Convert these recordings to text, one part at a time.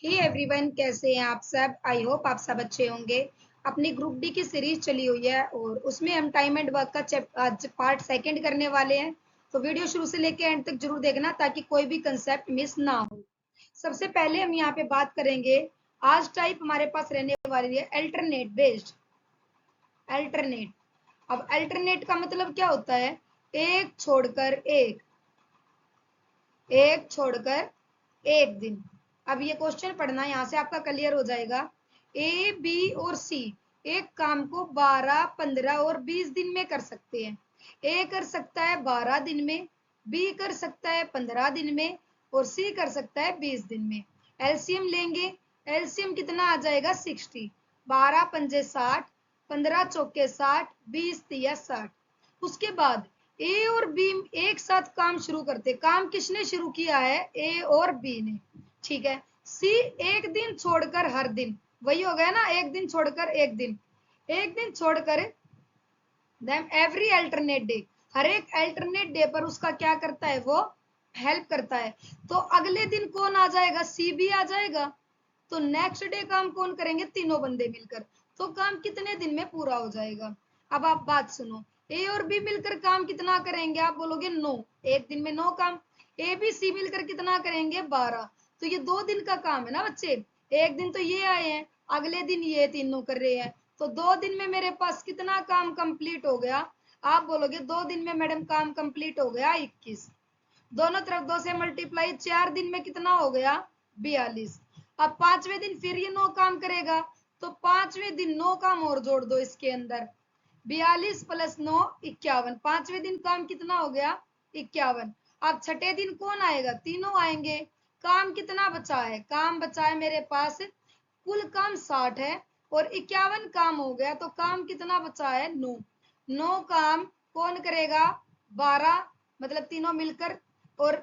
Hey everyone, कैसे हैं आप सब। आई होप आप सब अच्छे होंगे। अपनी ग्रुप डी की सीरीज चली हुई है और उसमें हम टाइम एंड वर्क का आज पार्ट सेकंड करने वाले हैं। तो वीडियो शुरू से लेके एंड तक जरूर देखना ताकि कोई भी कंसेप्ट मिस ना हो। सबसे पहले हम यहाँ पे बात करेंगे। आज टाइप हमारे पास रहने वाली है अल्टरनेट बेस्ड। अल्टरनेट, अब अल्टरनेट का मतलब क्या होता है? एक छोड़कर एक, एक छोड़कर एक दिन। अब ये क्वेश्चन पढ़ना, यहाँ से आपका क्लियर हो जाएगा। ए, बी और सी एक काम को 12, 15 और 20 दिन में कर सकते हैं। ए कर सकता है 12 दिन में, बी कर सकता है 15 दिन में और सी कर सकता है 20 दिन में। एलसीएम लेंगे, एलसीएम कितना आ जाएगा? 60। 12 पंजे 60, 15 चौके 60, 20 तिया 60। उसके बाद ए और बी एक साथ काम शुरू करते। काम किसने शुरू किया है? ए और बी ने। ठीक है। सी एक दिन छोड़कर हर दिन, वही हो गया ना, एक दिन छोड़कर एक दिन, एक दिन छोड़कर देन एवरी अल्टरनेट डे, हर एक अल्टरनेट डे पर उसका क्या करता है? वो हेल्प करता है। तो अगले दिन कौन आ जाएगा? सी भी आ जाएगा। तो नेक्स्ट डे काम कौन करेंगे? तीनों बंदे मिलकर। तो काम कितने दिन में पूरा हो जाएगा? अब आप बात सुनो, ए और बी मिलकर काम कितना करेंगे? आप बोलोगे 9, एक दिन में 9 काम। ए बी सी मिलकर कितना करेंगे? 12। तो ये 2 दिन का काम है ना बच्चे। एक दिन तो ये आए हैं, अगले दिन ये तीनों कर रहे हैं। तो 2 दिन में मेरे पास कितना काम कंप्लीट हो गया? आप बोलोगे 2 दिन में मैडम काम कंप्लीट हो गया 21। दोनों तरफ 2 से मल्टीप्लाई, 4 दिन में कितना हो गया? 42। अब 5वें दिन फिर ये 9 काम करेगा, तो 5वें दिन 9 काम और जोड़ दो इसके अंदर। 42 प्लस 9 51। 5वें दिन काम कितना हो गया? 51। अब छठे दिन कौन आएगा? तीनों आएंगे। काम कितना बचा है? काम बचा है मेरे पास, कुल काम 60 है और 51 काम हो गया, तो काम कितना बचा है? 9। 9 काम कौन करेगा? 12, मतलब तीनों मिलकर। और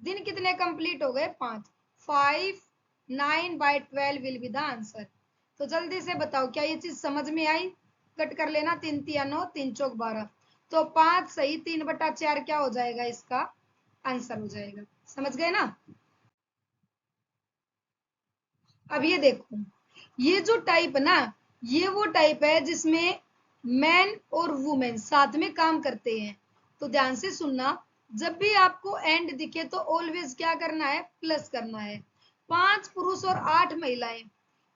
दिन कितने कंप्लीट हो गए? 5। 5 9 by 12 will be the answer. तो जल्दी से बताओ, क्या ये चीज समझ में आई? कट कर लेना, 3 तिया 9, 3 चौक 12। तो 5 सही 3/4 क्या हो जाएगा? इसका आंसर हो जाएगा। समझ गए ना? अब ये देखो, ये जो टाइप है ना, ये वो टाइप है जिसमें मैन और वुमेन साथ में काम करते हैं। तो ध्यान से सुनना, जब भी आपको एंड दिखे तो ऑलवेज क्या करना है? प्लस करना है। 5 पुरुष और 8 महिलाएं,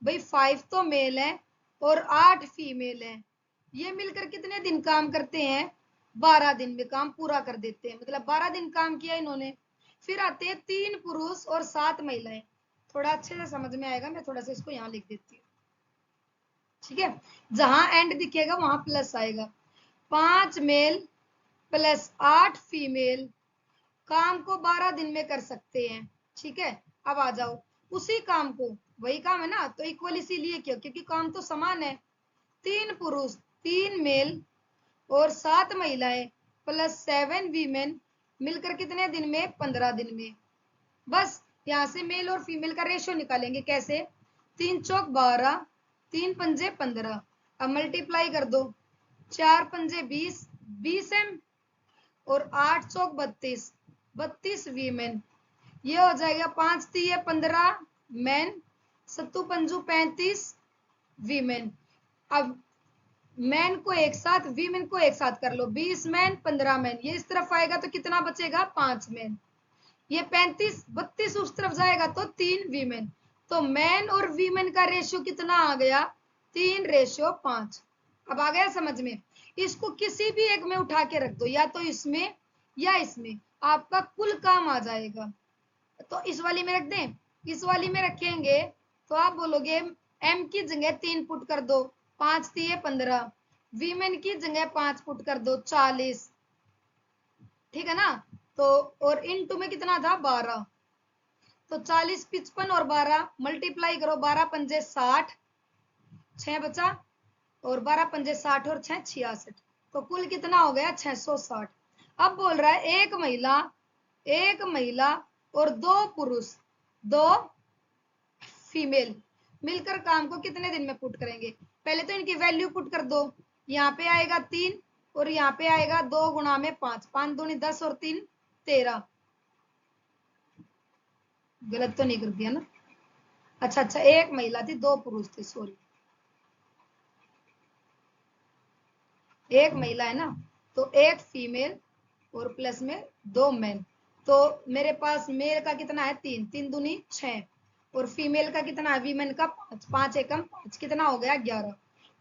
भाई 5 तो मेल है और 8 फीमेल है। ये मिलकर कितने दिन काम करते हैं? 12 दिन में काम पूरा कर देते हैं, मतलब 12 दिन काम किया इन्होंने। फिर आते हैं 3 पुरुष और 7 महिलाएं। थोड़ा अच्छे से समझ में आएगा, मैं थोड़ा सा इसको यहाँ लिख देती हूँ। ठीक है, जहां एंड दिखेगा वहां प्लस आएगा। 5 मेल प्लस 8 फीमेल काम को 12 दिन में कर सकते हैं। ठीक है, अब आ जाओ उसी काम को, वही काम है ना, तो इक्वल इसीलिए क्यों? क्योंकि काम तो समान है। 3 पुरुष 3 मेल और 7 महिलाएं प्लस 7 वीमेन मिलकर कितने दिन में? 15 दिन में। बस यहाँ से मेल और फीमेल का रेशियो निकालेंगे। कैसे? 3 चौक 12, 3 पंजे 15। अब मल्टीप्लाई कर दो, 4 पंजे 20, 20 और 8 चौक 32, 32 वीमेन। ये हो जाएगा 5 तिये 15 मैन, 7 पंजू 35 वीमेन। अब मैन को एक साथ, वीमेन को एक साथ कर लो, 20 मैन 15 मैन। ये इस तरफ आएगा तो कितना बचेगा? 5 मैन। ये 35 32 उस तरफ जाएगा तो 3 वीमेन। तो मैन और वीमेन का रेशियो कितना आ गया? 3:5। अब आ गया समझ में? इसको किसी भी एक में उठा के रख दो, या तो इसमें या इसमें, आपका कुल काम आ जाएगा। तो इस वाली में रख दें, इस वाली में रखेंगे तो आप बोलोगे एम की जगह 3 पुट कर दो, 5 तिये 15। वीमेन की जगह 5 पुट कर दो, 40। ठीक है ना? तो और इन टू में कितना था? 12। तो 40 55 और 12 मल्टीप्लाई करो, 12 पंजे 60, 6 बचा, और 12 पंजे 60 और 6 66। तो कुल कितना हो गया? 660। अब बोल रहा है एक महिला और 2 पुरुष 2 फीमेल मिलकर काम को कितने दिन में पुट करेंगे? पहले तो इनकी वैल्यू पुट कर दो। यहाँ पे आएगा 3 और यहाँ पे आएगा 2 गुणा में 5, 5 दूनी 10 और 3 13। गलत तो नहीं कर दिया ना? अच्छा अच्छा, एक महिला थी, दो पुरुष थे, सॉरी, एक महिला है ना, तो एक फीमेल और प्लस में दो मेन। तो मेरे पास मेल का कितना है, तीन, तीन दूनी छह, और फीमेल का कितना है, वीमेन का पांच, पांच एकम पांच, कितना हो गया 11।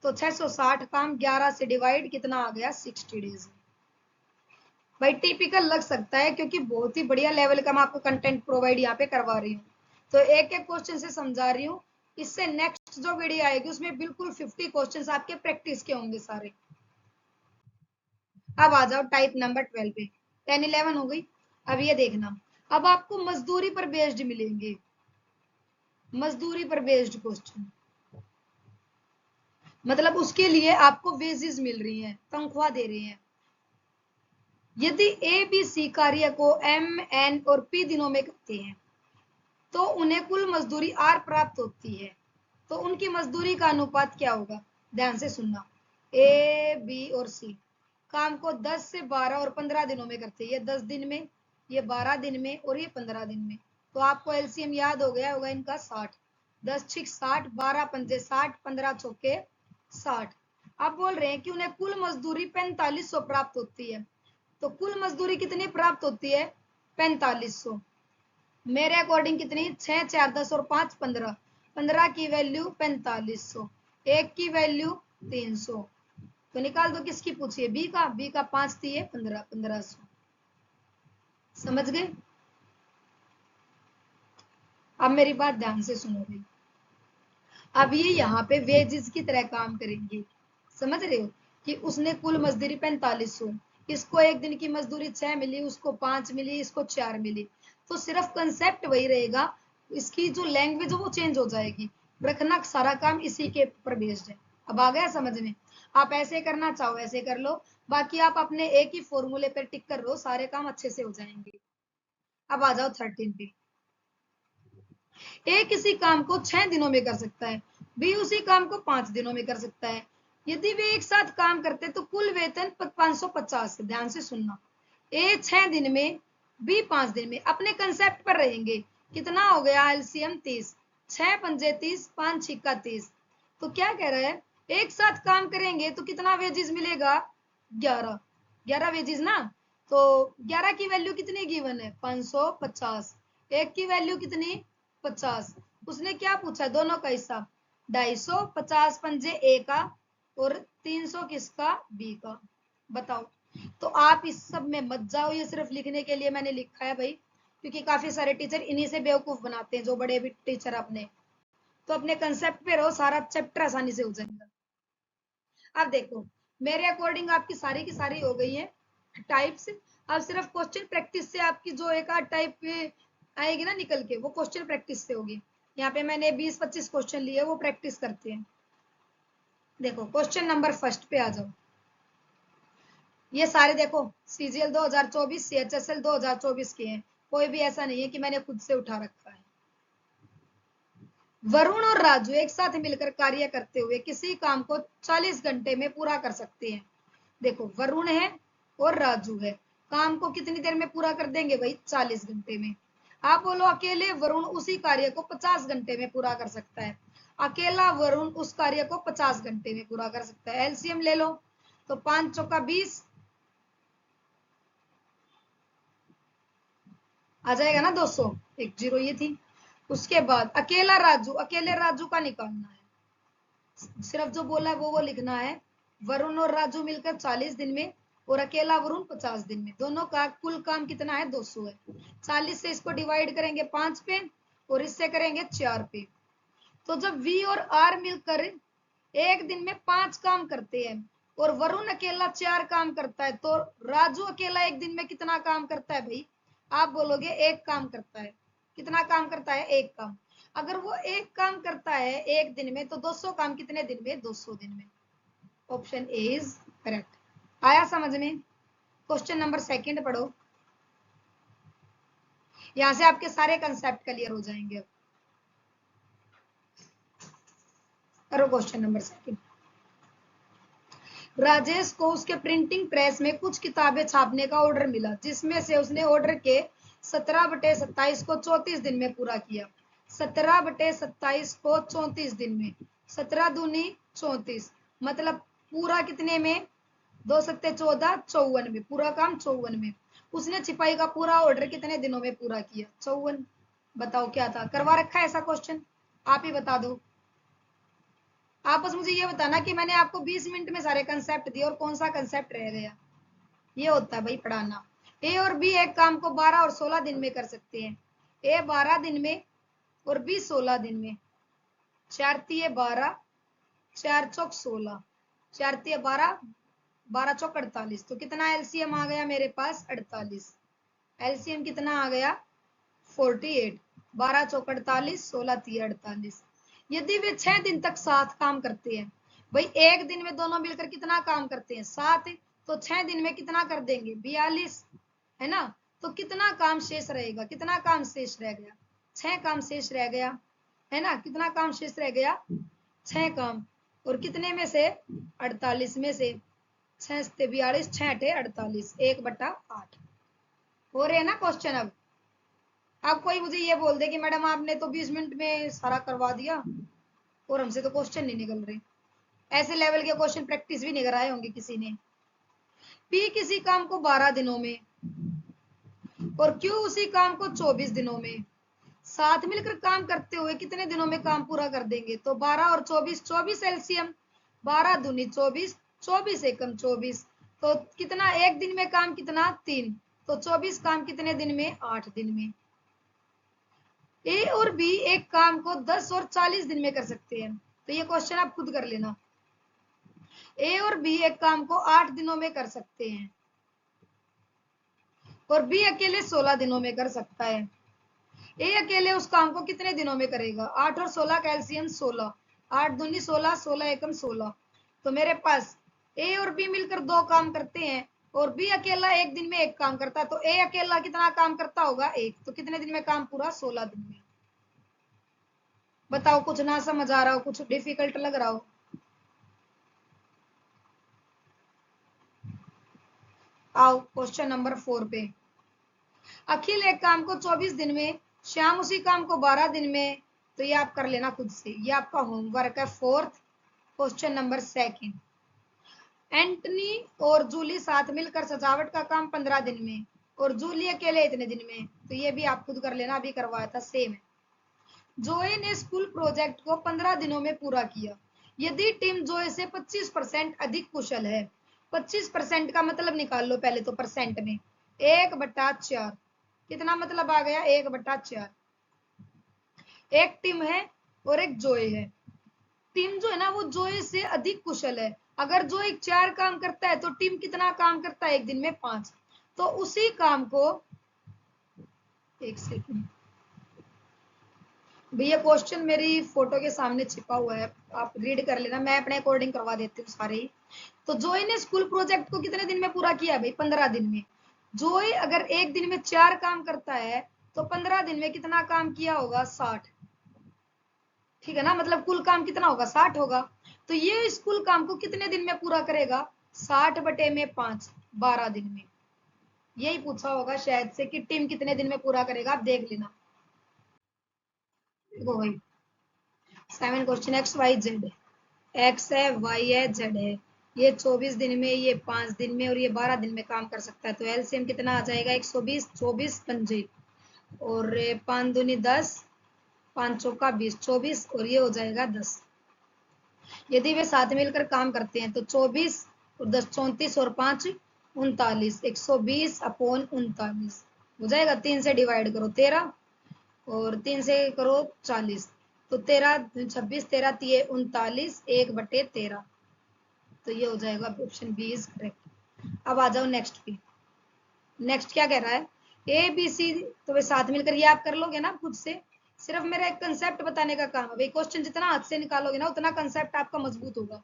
तो 660 काम 11 से डिवाइड कितना आ गया, 60 डेज। भाई टिपिकल लग सकता है क्योंकि बहुत ही बढ़िया लेवल का मैं आपको कंटेंट प्रोवाइड यहाँ पे करवा रही हूँ, तो एक एक क्वेश्चन से समझा रही हूँ। इससे नेक्स्ट जो वीडियो आएगी उसमें बिल्कुल 50 क्वेश्चन आपके प्रैक्टिस के होंगे सारे। अब आ जाओ टाइप नंबर 12 पे, 10 11 हो गई। अब ये देखना, अब आपको मजदूरी पर बेस्ड मिलेंगे, मजदूरी पर बेस्ड क्वेश्चन, मतलब उसके लिए आपको वेजेस मिल रही हैं, तनख्वाह दे रही हैं। यदि ए बी सी कार्य को एम एन और पी दिनों में करते हैं तो उन्हें कुल मजदूरी आर प्राप्त होती है, तो उनकी मजदूरी का अनुपात क्या होगा, ध्यान से सुनना। ए बी और सी काम को 10 से 12 और 15 दिनों में करते हैं, ये 10 दिन में, ये 12 दिन में और ये 15 दिन में। तो आपको एलसीएम याद हो गया होगा इनका 60, 10 छिक 60, 12 पंजे 60, 15 चौके 60। अब बोल रहे हैं कि उन्हें कुल मजदूरी 4500 प्राप्त होती है, तो कुल मजदूरी कितनी प्राप्त होती है, 4500। मेरे अकॉर्डिंग कितनी, 6 4 10 और 5 15, 15 की वैल्यू 4500, एक की वैल्यू 300, तो निकाल दो किसकी पूछिए, बी का, बी का 5 दिए 15, 1500। समझ गए। अब मेरी बात ध्यान से सुनो भाई, अब ये यहाँ पे वेजेस की तरह काम करेंगे, समझ रहे हो, कि उसने कुल मजदूरी 4500, इसको एक दिन की मजदूरी 6 मिली, उसको 5 मिली, इसको 4 मिली, तो सिर्फ कंसेप्ट वही रहेगा, इसकी जो लैंग्वेज वो चेंज हो जाएगी, रखना सारा काम इसी के ऊपर बेस्ड है। अब आ गया समझ में, आप ऐसे करना चाहो ऐसे कर लो, बाकी आप अपने एक ही फॉर्मूले पर टिक कर लो, सारे काम अच्छे से हो जाएंगे। अब आ जाओ 13 पे, ए किसी काम को 6 दिनों में कर सकता है, बी उसी काम को 5 दिनों में कर सकता है, यदि वे एक साथ काम करते तो कुल वेतन 550 है। ध्यान से सुनना, ए 6 दिन में, बी 5 दिन में, अपने कंसेप्ट पर रहेंगे, कितना हो गया एलसीएम 30, 6 पंजे 30, 5 छिक्का 30। तो क्या कह रहा है, एक साथ काम करेंगे तो कितना वेजेस मिलेगा, 11, 11 वेजेस ना, तो 11 की वैल्यू कितनी गिवन है, 550, एक की वैल्यू कितनी 50, उसने क्या पूछा, दोनों का हिसाब 250, 50 पंजे ए का और 300 किसका, बी का। बताओ, तो आप इस सब में मत जाओ, ये सिर्फ लिखने के लिए मैंने लिखा है भाई, क्योंकि काफी सारे टीचर इन्हीं से बेवकूफ बनाते हैं, जो बड़े भी टीचर अपने, तो अपने कंसेप्ट पे रहो, सारा चैप्टर आसानी से हो जाएगा। अब देखो, मेरे अकॉर्डिंग आपकी सारी की सारी हो गई है टाइप्स। अब सिर्फ क्वेश्चन प्रैक्टिस से आपकी जो एक आध टाइप आएगी ना निकल के, वो क्वेश्चन प्रैक्टिस से होगी। यहाँ पे मैंने 20-25 क्वेश्चन लिए, वो प्रैक्टिस करते हैं। देखो क्वेश्चन नंबर फर्स्ट पे आ जाओ, ये सारे देखो सीजीएल 2024, सीएचएसएल 2024 के हैं, कोई भी ऐसा नहीं है कि मैंने खुद से उठा रखा है। वरुण और राजू एक साथ मिलकर कार्य करते हुए किसी काम को 40 घंटे में पूरा कर सकते हैं। देखो वरुण है और राजू है, काम को कितनी देर में पूरा कर देंगे भाई, 40 घंटे में। आप बोलो अकेले वरुण उसी कार्य को 50 घंटे में पूरा कर सकता है, अकेला वरुण उस कार्य को 50 घंटे में पूरा कर सकता है। एलसीएम ले लो, तो 5 चौका 20 आ जाएगा ना, 200, एक जीरो ये थी। उसके बाद अकेला राजू, अकेले राजू का निकालना है, सिर्फ जो बोला है वो लिखना है। वरुण और राजू मिलकर 40 दिन में और अकेला वरुण 50 दिन में, दोनों का कुल काम कितना है, 200 है। 40 से इसको डिवाइड करेंगे 5 पे और इससे करेंगे 4 पे, तो जब वी और आर मिलकर एक दिन में 5 काम करते हैं और वरुण अकेला 4 काम करता है, तो राजू अकेला एक दिन में कितना काम करता है भाई, आप बोलोगे एक काम करता है। कितना काम करता है, एक काम। अगर वो एक काम करता है एक दिन में, तो 200 काम कितने दिन में, 200 दिन में। Option A is correct. आया समझ में। क्वेश्चन नंबर सेकंड पढ़ो, यहां से आपके सारे कंसेप्ट क्लियर हो जाएंगे। करो क्वेश्चन नंबर सेकंड। राजेश को उसके प्रिंटिंग प्रेस में कुछ किताबें छापने का ऑर्डर मिला, जिसमें से उसने ऑर्डर के 17/27 को 34 दिन में पूरा किया। 17/27 को 34 दिन में, 17 दूनी 34, मतलब पूरा कितने में, 2 सत्ते 14, 54 में, पूरा काम 54 में। उसने छिपाई का पूरा ऑर्डर कितने दिनों में पूरा किया, 54। बताओ क्या था, करवा रखा है ऐसा क्वेश्चन, आप ही बता दो। आप बस मुझे ये बताना कि मैंने आपको 20 मिनट में सारे कंसेप्ट दिए और कौन सा कंसेप्ट रह गया। ये होता है भाई पढ़ाना। ए और बी एक काम को 12 और 16 दिन में कर सकते हैं। ए 12 दिन में और बी 16 दिन में। 4 तिये 12, 4 चौक 16, 4 तिये 12, 12 चौक 48। तो कितना एलसीएम आ गया मेरे पास, 48। एलसीएम कितना आ गया, 48। 12 चौक 48, 16 तिये 48। यदि वे 6 दिन तक साथ काम करते हैं, भाई एक दिन में दोनों मिलकर कितना काम करते हैं, 7, तो 6 दिन में कितना कर देंगे, 42, है ना। तो कितना काम शेष रहेगा, कितना काम शेष रह गया, 6 काम शेष रह गया, है ना। कितना काम शेष रह गया, 6 काम। और कितने में से, 48 में से, 6 से 42, 6 अठे 48, 1/8 हो रहे हैं ना क्वेश्चन। अब कोई मुझे ये बोल दे कि मैडम आपने तो 20 मिनट में सारा करवा दिया और हमसे तो क्वेश्चन नहीं निकल रहे। ऐसे लेवल के क्वेश्चन प्रैक्टिस भी नहीं कराए होंगे किसी ने। पी किसी काम को 12 दिनों में और क्यू उसी काम को 24 दिनों में साथ मिलकर काम करते हुए कितने दिनों में काम पूरा कर देंगे। तो 12 और 24, 24 एलसीएम, 12 दूनी 24, 24 एकम 24। तो कितना एक दिन में काम, कितना 3, तो 24 काम कितने दिन में, 8 दिन में। ए और बी एक काम को 10 और 40 दिन में कर सकते हैं। तो ये क्वेश्चन आप खुद कर लेना। ए और बी एक काम को 8 दिनों में कर सकते हैं और बी अकेले 16 दिनों में कर सकता है। ए अकेले उस काम को कितने दिनों में करेगा, 8 और 16 का एलसीएम 16, 8 दूनी 16, 16 एकम 16। तो मेरे पास ए और बी मिलकर 2 काम करते हैं और बी अकेला एक दिन में एक काम करता है। तो ए अकेला कितना काम करता होगा, 1। तो कितने दिन में काम पूरा, 16 दिन में। बताओ, कुछ ना समझ आ रहा हो, कुछ डिफिकल्ट लग रहा हो। आओ क्वेश्चन नंबर 4 पे। अखिल एक काम को 24 दिन में, श्याम उसी काम को 12 दिन में। तो ये आप कर लेना खुद से, ये आपका होमवर्क है। 4th question number 2। एंटनी और जूली साथ मिलकर सजावट का काम 15 दिन में और जूली अकेले इतने दिन में। तो ये भी आप खुद कर लेना, अभी करवाया था, सेम है। जोए ने स्कूल प्रोजेक्ट को 15 दिनों में पूरा किया। यदि टीम जोए से 25% अधिक कुशल है, 25% का मतलब निकाल लो पहले तो परसेंट में, 1/4। कितना मतलब आ गया, 1/4। एक टीम है और एक जोए है। टीम जो है ना वो जोए से अधिक कुशल है। अगर जोए 4 काम करता है तो टीम कितना काम करता है, एक दिन में 5। तो उसी काम को, एक सेकंड भैया, क्वेश्चन मेरी फोटो के सामने छिपा हुआ है, आप रीड कर लेना, मैं अपने अकॉर्डिंग करवा देती हूँ सारे ही। तो जोए ने स्कूल प्रोजेक्ट को कितने दिन में पूरा किया भाई, 15 दिन में। जोए अगर एक दिन में 4 काम करता है तो 15 दिन में कितना काम किया होगा, 60। ठीक है ना, मतलब कुल काम कितना होगा, 60 होगा। तो ये स्कूल काम को कितने दिन में पूरा करेगा, 60/5, 12 दिन में। यही पूछा होगा शायद से कि टीम कितने दिन में पूरा करेगा, आप देख लेना। देखो भाई 7 question, X Y Z, X है, वाई है, जेड है। ये 24 दिन में, ये 5 दिन में और ये 12 दिन में काम कर सकता है। तो एलसीएम कितना आ जाएगा, 120, 24 पंजे और 5 दूनी 10, 5 चौका 20, 24 और ये हो जाएगा 10। यदि वे साथ मिलकर काम करते हैं तो 24 और 10 34 और 5 39, 120/39 हो जाएगा। 3 से डिवाइड करो 13 और 3 से करो 40, तो 13 26, 13 तिये 39, 1/13। तो ये हो जाएगा, ऑप्शन बी इज करेक्ट। अब आ जाओ नेक्स्ट पे। नेक्स्ट क्या कह रहा है, ए बी सी, तो वे साथ मिलकर, ये आप कर लोगे ना खुद से। सिर्फ मेरा एक कंसेप्ट बताने का काम है भाई। क्वेश्चन जितना हाथ से निकालोगे ना उतना कंसेप्ट आपका मजबूत होगा।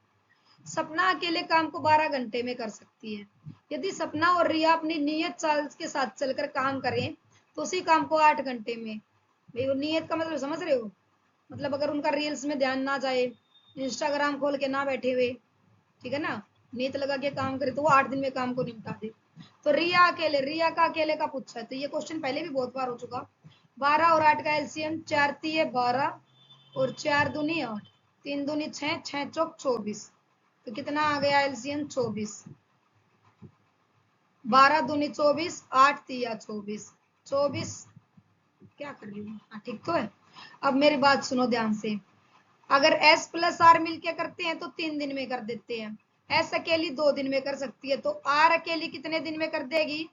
सपना अकेले काम को 12 घंटे में कर सकती है। यदि सपना और रिया अपनी नियत चाल के साथ चलकर काम करें तो उसी काम को 8 घंटे में। भाई वो नियत का मतलब समझ रहे हो, मतलब अगर उनका रील्स में ध्यान ना जाए, इंस्टाग्राम खोल के ना बैठे हुए, ठीक है ना, नीयत लगा के काम करे तो वो 8 दिन में काम को निपटा दे। तो रिया का अकेले का पूछा है, तो ये क्वेश्चन पहले भी बहुत बार हो चुका। 12 और 8 का एलसीएम, 4 तिये 12 और 4 दूनी 8, 3 दूनी 6, 6 चौक 24। तो कितना आ गया एलसीएम? 24। 12 दूनी 24, 8 तिया 24, 24। क्या कर रही हूँ? हाँ ठीक तो है। अब मेरी बात सुनो ध्यान से। अगर S प्लस R मिलके करते हैं तो 3 दिन में कर देते हैं। S अकेली 2 दिन में कर सकती है, तो R अकेली कितने दिन में कर देगी?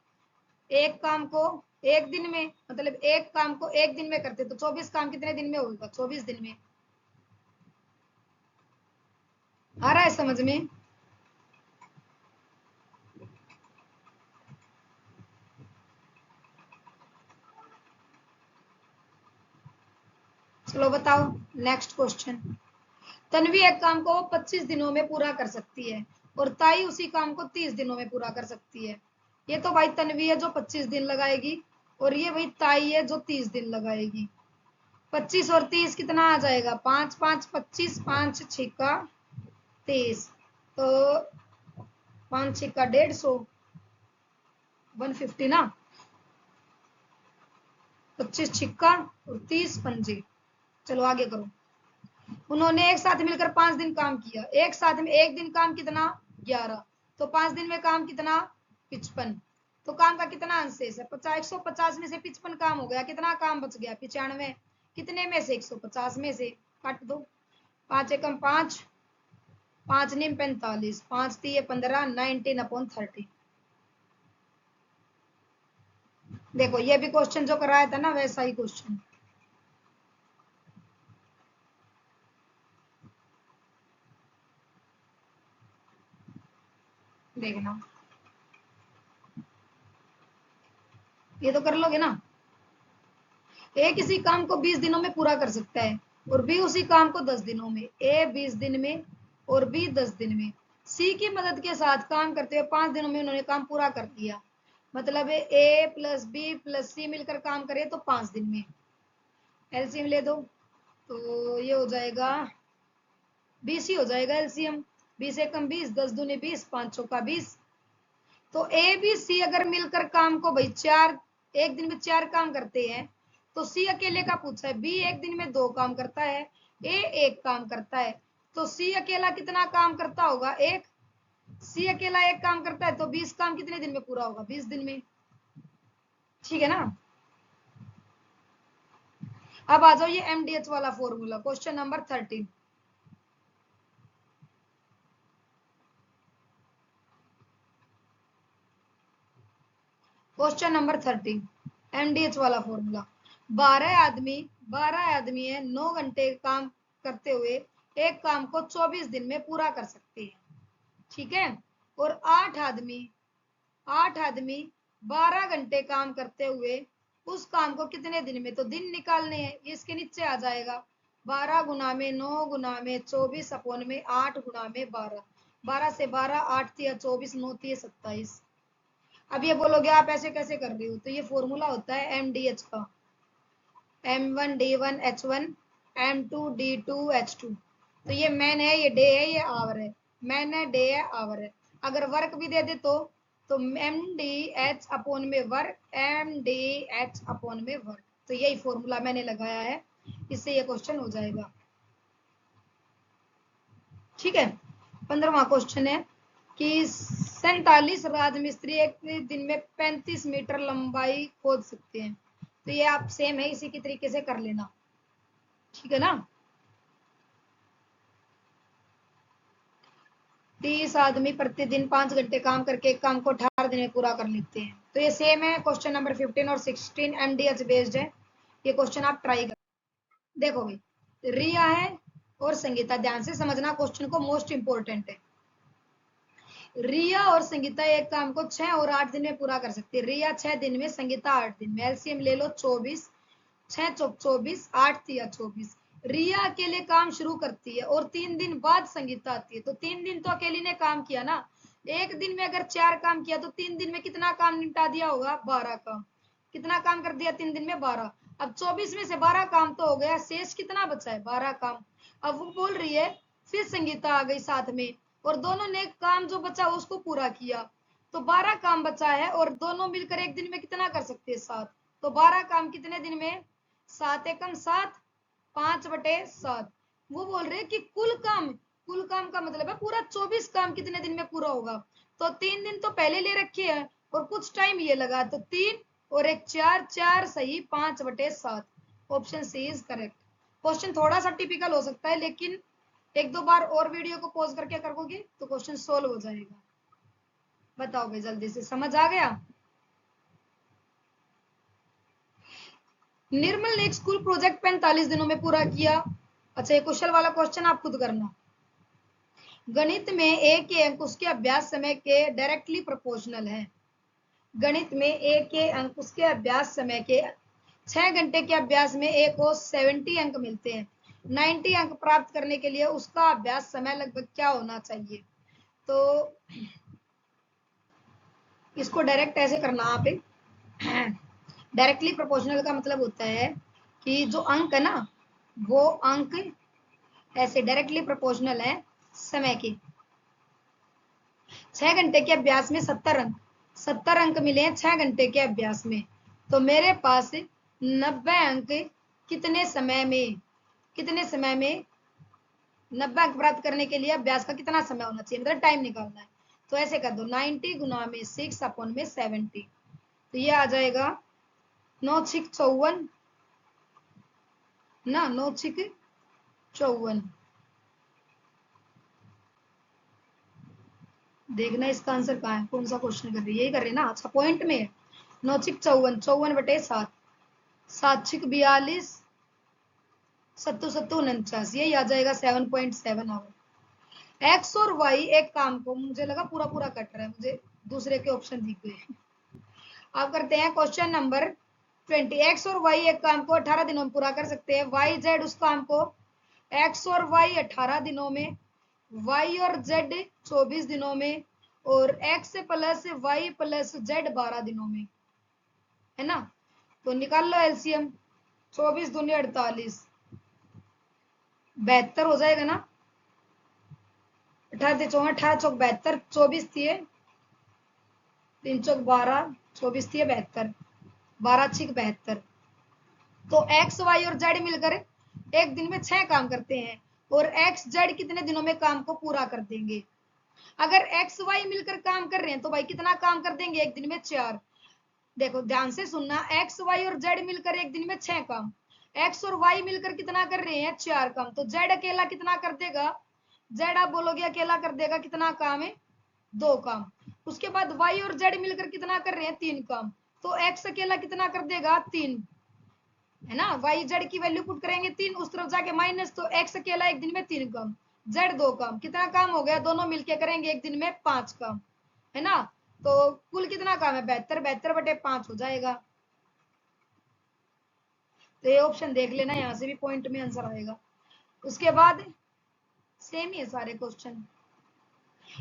एक काम को एक दिन में, मतलब एक काम को एक दिन में करते तो 24 काम कितने दिन में होगा? 24 दिन में। आ रहा है समझ में? चलो बताओ नेक्स्ट क्वेश्चन। तन्वी एक काम को 25 दिनों में पूरा कर सकती है और ताई उसी काम को 30 दिनों में पूरा कर सकती है। ये तो भाई तन्वी है जो 25 दिन लगाएगी और ये भाई ताई है जो 30 दिन लगाएगी। 25 और 30 कितना आ जाएगा? 5 5 25, 5 छिक्का 30, तो 5 छिक्का 150, 150 ना। 25 छिक्का और 30 पंजे। चलो आगे करो। उन्होंने एक साथ मिलकर 5 दिन काम किया। एक साथ में एक दिन काम कितना? 11। तो 5 दिन में काम कितना? 55। तो काम का कितना अंश है? 50। 150 में से 55 काम हो गया, कितना काम बच गया? 95। कितने में से? 150 में से। काट दो। 5 एकम 5, 5 निम 45, 5 तिये 15, 19/30। देखो ये भी क्वेश्चन जो कराया था ना वैसा ही क्वेश्चन। देखना, ये तो कर लोगे ना। ए किसी काम को 20 दिनों में पूरा कर सकता है और बी उसी काम को 10 दिनों में। ए 20 दिन में और बी 10 दिन में। सी की मदद के साथ काम करते हुए 5 दिनों में उन्होंने काम पूरा कर दिया। मतलब ए प्लस बी प्लस सी मिलकर काम करे तो 5 दिन में। एलसीएम ले दो तो ये हो जाएगा बीसी हो जाएगा एलसीएम। 20 एकम 20, 10 दूनी 20, 5 चौका 20। तो ए बी सी अगर मिलकर काम को भाई 4 एक दिन में 4 काम करते हैं तो सी अकेले का पूछा है। बी एक दिन में 2 काम करता है, ए एक काम करता है, तो सी अकेला कितना काम करता होगा? एक। सी अकेला एक काम करता है तो 20 काम कितने दिन में पूरा होगा? 20 दिन में। ठीक है ना। अब आ जाओ ये एमडीएच वाला formula, question number 13। Question number 13 MDH वाला फॉर्मूला। 12 आदमी है 9 घंटे काम करते हुए एक काम को 24 दिन में पूरा कर सकते हैं। ठीक है। और 8 आदमी 12 घंटे काम करते हुए उस काम को कितने दिन में? तो दिन निकालने हैं, ये इसके नीचे आ जाएगा। 12 गुना में 9 गुना में 24 अपॉन में 8 गुना में 12। 12 से 12, 8 तिया 24, 9 तिया 27। अब ये बोलोगे आप ऐसे कैसे कर रही हो? तो ये फॉर्मूला होता है एमडीएच का। M1D1H1, M2D2H2। तो ये मैन है, ये डे है, ये आवर है। मैन है, डे है, आवर है। अगर वर्क भी दे दे तो MDH अपॉन में वर्क, MDH अपॉन में वर्क। तो यही फॉर्मूला मैंने लगाया है, इससे ये क्वेश्चन हो जाएगा। ठीक है। 15वां क्वेश्चन है कि 47 राजमिस्त्री एक दिन में 35 मीटर लंबाई खोद सकते हैं। तो ये आप सेम है, इसी की तरीके से कर लेना। ठीक है ना। 30 आदमी प्रतिदिन 5 घंटे काम करके एक काम को 18 दिन में पूरा कर लेते हैं। तो ये सेम है क्वेश्चन नंबर 15 और 16 एमडीएच बेस्ड है। ये क्वेश्चन आप ट्राई कर। देखो भाई रिया है और संगीता, ध्यान से समझना क्वेश्चन को, मोस्ट इंपोर्टेंट है। रिया और संगीता एक काम को 6 और 8 दिन में पूरा कर सकती है। रिया 6 दिन में, संगीता 8 दिन में। एलसीएम ले लो 24, 6 चौक 24, 8 तिया 24। रिया अकेले काम शुरू करती है और 3 दिन बाद संगीता आती है। तो 3 दिन तो अकेली ने काम किया ना। एक दिन में अगर 4 काम किया तो 3 दिन में कितना काम निपटा दिया होगा? 12 काम। कितना काम कर दिया 3 दिन में? 12। अब 24 में से 12 काम तो हो गया, शेष कितना बचा है? 12 काम। अब वो बोल रही है फिर संगीता आ गई साथ में और दोनों ने काम जो बचा उसको पूरा किया, तो 12 काम बचा है और दोनों मिलकर एक दिन में कितना कर सकते हैं? 7। तो 12 काम कितने दिन में, 7 एकम 7, 5/7। वो बोल रहे हैं कि कुल काम का मतलब है पूरा 24 काम कितने दिन में पूरा होगा। तो 3 दिन तो पहले ले रखे हैं और कुछ टाइम ये लगा, तो 3 और 1 4, 4 सही 5/7। Option C is correct. Question थोड़ा सा टिपिकल हो सकता है, लेकिन एक दो बार और वीडियो को पॉज करके करोगे तो क्वेश्चन सोल्व हो जाएगा। बताओ भाई, जल्दी से समझ आ गया। निर्मल ने एक स्कूल प्रोजेक्ट 45 दिनों में पूरा किया। अच्छा, ये क्वेश्चन वाला क्वेश्चन आप खुद करना। गणित में एक के अंक उसके अभ्यास समय के डायरेक्टली प्रोपोर्शनल है। गणित में एक के अंक उसके अभ्यास समय के 6 घंटे के अभ्यास में एक को 70 अंक मिलते हैं। 90 अंक प्राप्त करने के लिए उसका अभ्यास समय लगभग क्या होना चाहिए। तो इसको डायरेक्ट ऐसे करना आप। डायरेक्टली प्रोपोर्शनल का मतलब होता है कि जो अंक है ना, वो अंक ऐसे डायरेक्टली प्रोपोर्शनल है समय के। 6 घंटे के अभ्यास में 70 अंक मिले हैं 6 घंटे के अभ्यास में। तो मेरे पास 90 अंक कितने समय में 90 अंक प्राप्त करने के लिए अभ्यास का कितना समय होना चाहिए, मतलब टाइम निकालना है। तो ऐसे कर दो, 90 गुना में 6 अपॉन में 70। तो ये आ जाएगा 9 6 54 ना, 9 6 54। देखना इसका आंसर कहाँ है, कौन सा क्वेश्चन कर रही है, यही कर रहे ना। अच्छा, पॉइंट में 9 6 54, 54/7, 7 6 42, 7 7 49, यही आ जाएगा 7.7 आवर। एक्स और वाई एक काम को, मुझे लगा पूरा पूरा कट रहा है, मुझे दूसरे के ऑप्शन दिख गए। अब करते हैं क्वेश्चन नंबर 20। एक्स और वाई एक काम को 18 दिनों में पूरा कर सकते हैं। वाई जेड उस काम को, एक्स और वाई 18 दिनों में, वाई और जेड 24 दिनों में, और X plus Y plus Z 12 दिनों में, है ना। तो निकाल लो एलसीएम। 24 दूनी 48, 72 हो जाएगा ना। 18 चौक 72, 24 थी 3 चौक 12, 24 थी 72, 12 6 72। तो एक्स वाई और जेड मिलकर एक दिन में 6 काम करते हैं, और एक्स जेड कितने दिनों में काम को पूरा कर देंगे। अगर एक्स वाई मिलकर काम कर रहे हैं तो भाई कितना काम कर देंगे एक दिन में, 4। देखो ध्यान से सुनना, एक्स वाई और जेड मिलकर एक दिन में 6 काम, एक्स और वाई मिलकर कितना कर रहे हैं, 4 काम। तो जेड अकेला कितना कर देगा, जेड आप बोलोगे अकेला कर देगा कितना काम है, 2 काम। उसके बाद वाई और जेड मिलकर कितना कर रहे हैं, 3 काम। तो एक्स अकेला कितना कर देगा, 3, है ना। वाई जेड की वैल्यू पुट करेंगे 3, उस तरफ जाके माइनस, तो एक्स अकेला एक दिन में 3 काम, जेड 2 काम। कितना काम हो गया, दोनों मिलके करेंगे एक दिन में 5 काम, है ना। तो कुल कितना काम है, 72, 72/5 हो जाएगा। तो ये ऑप्शन देख लेना, यहाँ से भी पॉइंट में आंसर आएगा। उसके बाद सेम ही है सारे क्वेश्चन।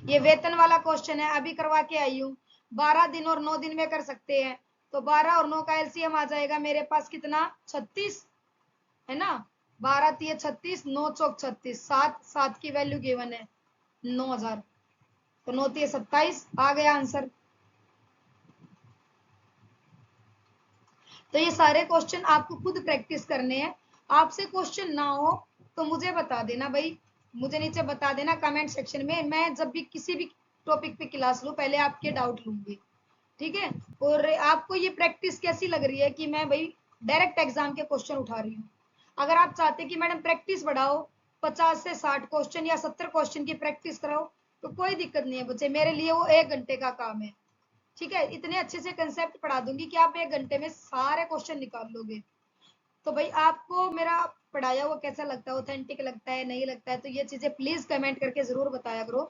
ये वेतन वाला क्वेश्चन है, अभी करवा के आई हूँ। 12 दिन और 9 दिन में कर सकते हैं। तो 12 और 9 का एलसीएम आ जाएगा मेरे पास कितना, 36, है ना। 12 3 36, 9 चौक 36, 7 की वैल्यू गिवन है 9000, तो 9 3 27 आ गया आंसर। तो ये सारे क्वेश्चन आपको खुद प्रैक्टिस करने हैं। आपसे क्वेश्चन ना हो तो मुझे बता देना भाई, मुझे नीचे बता देना कमेंट सेक्शन में। मैं जब भी किसी भी टॉपिक पे क्लास लूँ पहले आपके डाउट लूंगी, ठीक है। और आपको ये प्रैक्टिस कैसी लग रही है कि मैं भाई डायरेक्ट एग्जाम के क्वेश्चन उठा रही हूँ। अगर आप चाहते कि मैडम प्रैक्टिस बढ़ाओ, 50 से 60 क्वेश्चन या 70 क्वेश्चन की प्रैक्टिस कराओ, तो कोई दिक्कत नहीं है बच्चे, मेरे लिए वो 1 घंटे का काम है, ठीक है। इतने अच्छे से कंसेप्ट पढ़ा दूंगी कि आप 1 घंटे में सारे क्वेश्चन निकाल लोगे। तो भाई आपको मेरा पढ़ाया हुआ कैसा लगता है, ऑथेंटिक लगता है, नहीं लगता है, तो ये चीजें प्लीज कमेंट करके जरूर बताया करो,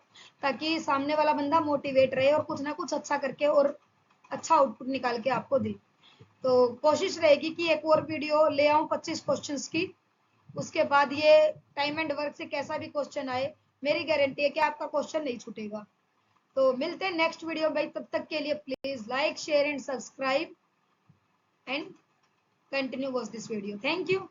ताकि सामने वाला बंदा मोटिवेट रहे और कुछ ना कुछ अच्छा करके और अच्छा आउटपुट निकाल के आपको दे। तो कोशिश रहेगी कि एक और वीडियो ले आऊं 25 क्वेश्चंस की। उसके बाद ये टाइम एंड वर्क से कैसा भी क्वेश्चन आए, मेरी गारंटी है कि आपका क्वेश्चन नहीं छूटेगा। तो मिलते हैं नेक्स्ट वीडियो भाई, तब तक के लिए please like share and subscribe and continue watch this video. Thank you.